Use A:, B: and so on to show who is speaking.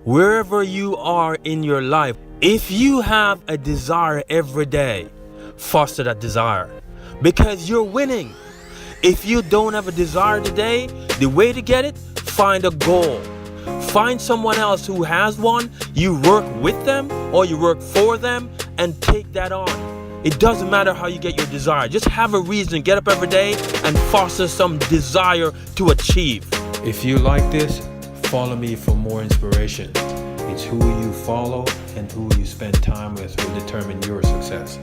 A: Wherever you are in your life, if you have a desire every day, foster that desire because you're winning. If you don't have a desire today, the way to get it, find a goal. Find someone else who has one, you work with them or you work for them and take that on. It doesn't matter how you get your desire. Just have a reason, get up every day and foster some desire to achieve. If you like this, follow me for more inspiration. It's who you follow and who you spend time with will determine your success.